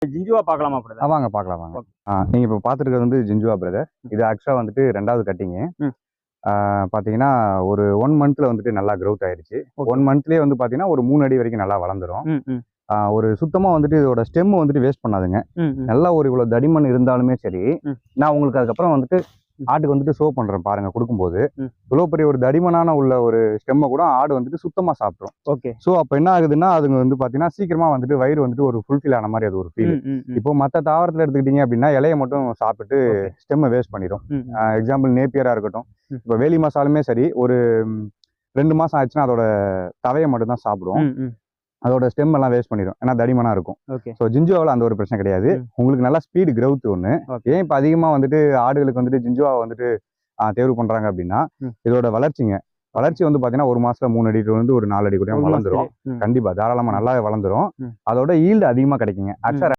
ஜிஞ்சுவா பார்க்கலாமா பிரதர்? வாங்க பார்க்கலாம் வாங்க. ஓகே. நீங்க இப்போ பார்த்துருக்கிறது வந்து ஜிஞ்சுவா பிரதர். இது ஆக்சுவலா வந்துட்டு 2வது கட்டிங்கு. ம். பார்த்தீங்கன்னா ஒரு 1 மந்த்ல வந்துட்டு நல்லா க்ரோத் ஆயிருச்சு. ஓகே. 1 மந்த்லயே வந்து பார்த்தீங்கன்னா ஒரு 3 அடி வரைக்கும் நல்லா வளர்ந்துரும். ம், ம், ஒரு சுத்தமா வந்துட்டு இதோட ஸ்டெம் வந்துட்டு வேஸ்ட் பண்ணாதுங்க. ம், ம். நல்லா ஒரு இவ்வளோ தடிமன் இருந்தாலுமே சரி, ம். நான் உங்களுக்கு அதுக்கப்புறம் வந்துட்டு ஆட்டுக்கு வந்துட்டு ஷோ பண்றேன் பாருங்க குடுக்கும்போது. ம். இவ்வளோ பெரிய ஒரு தடிமனான உள்ள ஒரு ஸ்டெம்மை கூட ஆடு வந்துட்டு சுத்தமா சாப்பிட்ரும். ஓகே. ஸோ அப்போ என்ன ஆகுதுன்னா, அதுங்க வந்து பார்த்தீங்கன்னா சீக்கிரமா வந்துட்டு வயிறு வந்துட்டு ஒரு ஃபுல்ஃபில் ஆன மாதிரி அது ஒரு ஃபீல். ம், ம், ம். இப்போ மற்ற தாவரத்தில் எடுத்துக்கிட்டீங்க அப்படின்னா இலையை மட்டும் சாப்பிட்டு ஓகே. ஸ்டெம்மை வேஸ்ட் பண்ணிடும். ம், ம். எக்ஸாம்பிள் நேப்பியரா இருக்கட்டும். ம். இப்போ வேலி மசாலுமே சரி, ஒரு 2 மாசம் ஆச்சுன்னா அதோட தவையை மட்டும் தான் சாப்பிடும். ம், ம். அதோட ஸ்டெம் எல்லாம் வேஸ்ட் பண்ணிடும். ஏன்னா தடிமனா இருக்கும். ஓகே. ஸோ ஜிஞ்சுவாவில் அந்த ஒரு பிரச்சனை கிடையாது. ம். உங்களுக்கு நல்லா ஸ்பீடு growth ஒன்று. ஓகே. ஏன் இப்போ அதிகமாக வந்துட்டு ஆடுகளுக்கு வந்துட்டு ஜிஞ்சுவாவை வந்துட்டு தேர்வு பண்றாங்க அப்படின்னா, ம். இதோட வளர்ச்சிங்க. வளர்ச்சி வந்து பார்த்தீங்கன்னா 1 மாசத்துல 3 அடி வந்து ஒரு 4 அடி கூட ஒரு வளர்ந்துரும். மாசத்துலயே. ம். கண்டிப்பா தாராளமா நல்லாவே வளர்ந்துரும். ம். அதோட ஈல்டு அதிகமா கிடைக்குங்க. ஆக்சுவலா